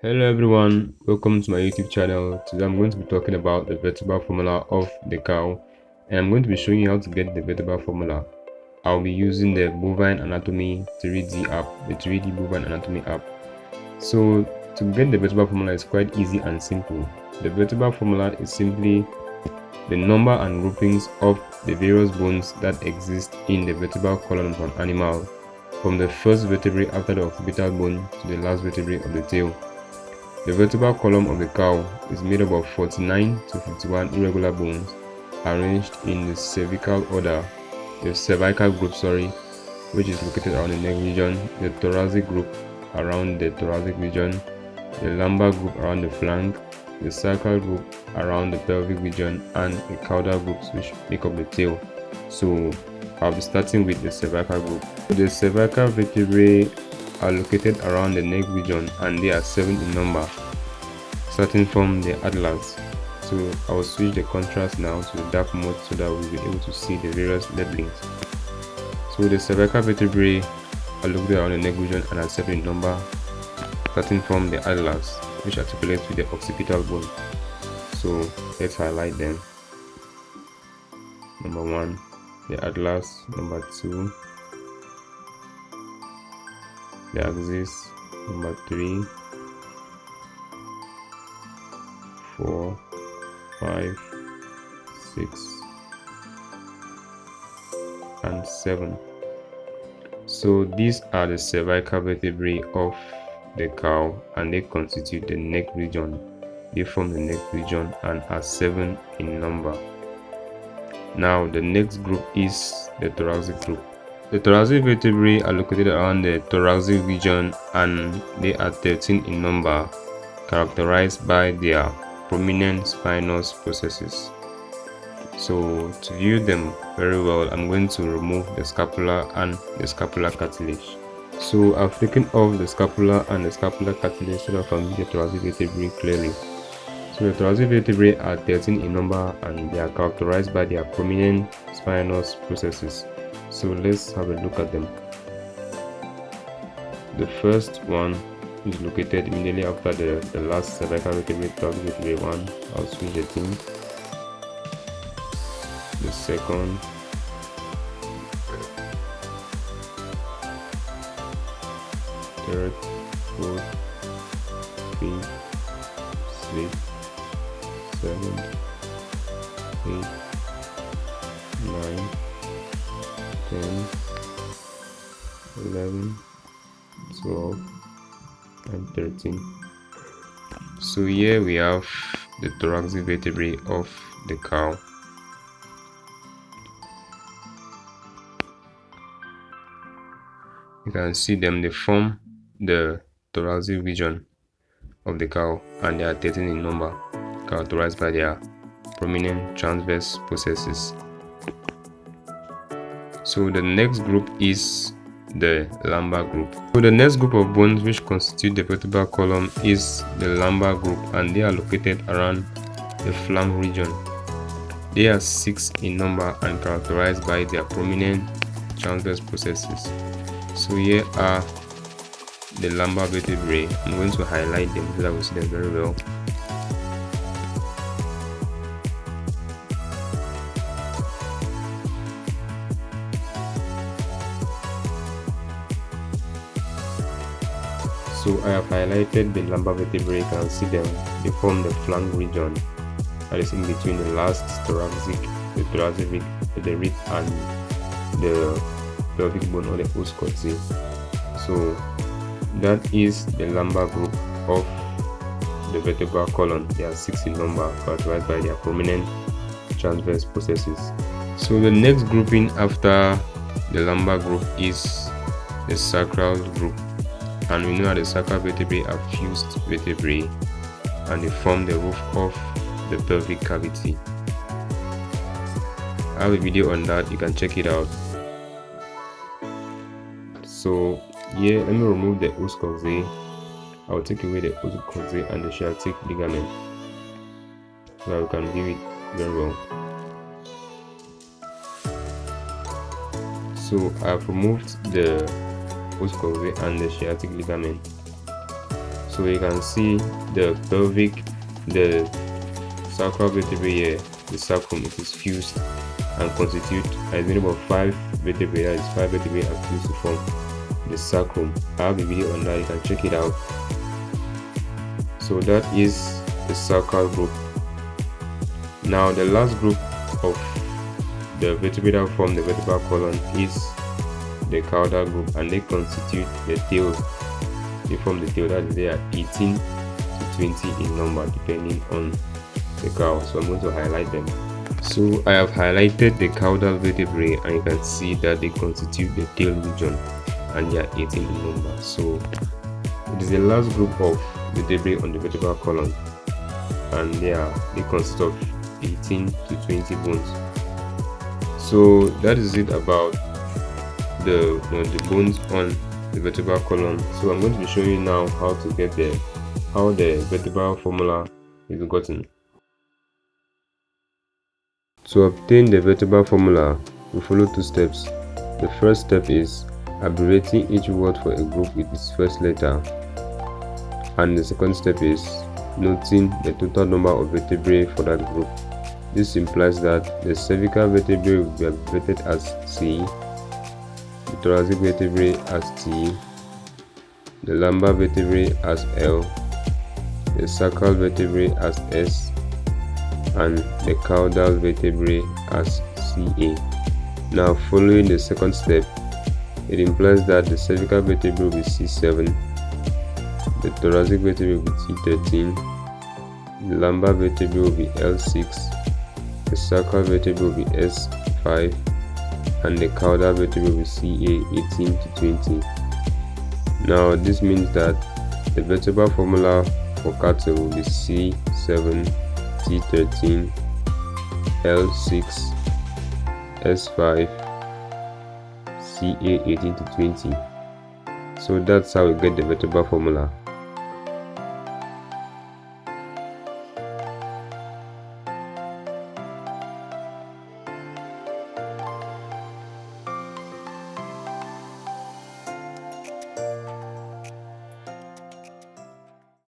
Hello everyone, welcome to my YouTube channel. Today I'm going to be talking about the vertebral formula of the cow, and I'm going to be showing you how to get the vertebral formula. I'll be using the Bovine Anatomy 3D app, the 3D Bovine Anatomy app. So to get the vertebral formula is quite easy and simple. The vertebral formula is simply the number and groupings of the various bones that exist in the vertebral column of an animal, from the first vertebrae after the occipital bone to the last vertebrae of the tail. The vertebral column of the cow is made up of 49 to 51 irregular bones arranged in the cervical group, which is located around the neck region, the thoracic group around the thoracic region, the lumbar group around the flank, the sacral group around the pelvic region, and the caudal groups which make up the tail. So I'll be starting with the cervical group. The cervical vertebrae are located around the neck region and they are 7 in number, starting from the atlas. So I will switch the contrast now to the dark mode so that we'll be able to see the various labelings. So the cervical vertebrae are located around the neck region and are 7 in number, starting from the atlas, which articulates with the occipital bone. So let's highlight them. Number 1, the atlas. Number 2, the axis. Number 3, 4, 5, 6, and 7. So these are the cervical vertebrae of the cow, and they constitute the neck region. They form the neck region and are 7 in number. Now the next group is the thoracic group. The thoracic vertebrae are located around the thoracic region and they are 13 in number, characterized by their prominent spinous processes. So to view them very well, I'm going to remove the scapula and the scapular cartilage. So I've taken off the scapula and the scapular cartilage so that I can view the thoracic vertebrae clearly. So the thoracic vertebrae are 13 in number and they are characterized by their prominent spinous processes. So let's have a look at them. The first one is located immediately after the last cervical vertebrae, thoracic vertebrae 1. I'll switch the thing. The second, third, fourth, fifth, sixth, seventh, 8, 9, 10, 11, 12, and 13. So here we have the thoracic vertebrae of the cow. You can see them, they form the thoracic region of the cow and they are 13 in number, characterized by their prominent transverse processes. So the next group is the lumbar group. So the next group of bones which constitute the vertebral column is the lumbar group, and they are located around the flank region. They are 6 in number and characterized by their prominent transverse processes. So here are the lumbar vertebrae. I'm going to highlight them so that we see them very well. So I have highlighted the lumbar vertebrae. You can see them. They form the flank region that is in between the last thoracic, the rib, and the pelvic bone or the os coccygeal. So that is the lumbar group of the vertebral column. They are 6 in number, characterized by their prominent transverse processes. So the next grouping after the lumbar group is the sacral group, and we know that the sacral vertebrae are fused vertebrae and they form the roof of the pelvic cavity. I have a video on that, you can check it out. So here, let me remove the os coccygeal. I will take away the os coccygeal and the sciatic ligament so that we can view it very well. So I have removed the os coccygeal and the sciatic ligament. So you can see the pelvic, the sacral vertebrae here, the sacrum, it is fused and constitute a minimum of 5 vertebrae. That is 5 vertebrae are fused to form the sacrum. I have a video on that, you can check it out. So that is the sacral group. Now the last group of the vertebrae that form the vertebral column is the caudal group, and they constitute the tail. They form the tail. That is, they are 18 to 20 in number depending on the cow. So I'm going to highlight them. So I have highlighted the caudal vertebrae, and you can see that they constitute the tail region and they are 18 in number. So it is the last group of vertebrae on the vertebral column, and they consist of 18 to 20 bones. So that is it about the bones on the vertebral column. So I'm going to be showing you now how to get how the vertebral formula is gotten. To obtain the vertebral formula, we follow 2 steps. The first step is abbreviating each word for a group with its first letter, and the second step is noting the total number of vertebrae for that group. This implies that the cervical vertebrae will be abbreviated as C, the thoracic vertebrae as T, the lumbar vertebrae as L, the sacral vertebrae as S, and the caudal vertebrae as CA. Now, following the second step, it implies that the cervical vertebrae will be C7, the thoracic vertebrae will be T13, the lumbar vertebrae will be L6, the sacral vertebrae will be S5, and the caudal vertebrae will be CA18 to 20. Now, this means that the vertebral formula for cattle will be C7, T13, L6, S5, CA18 to 20. So that's how we get the vertebral formula.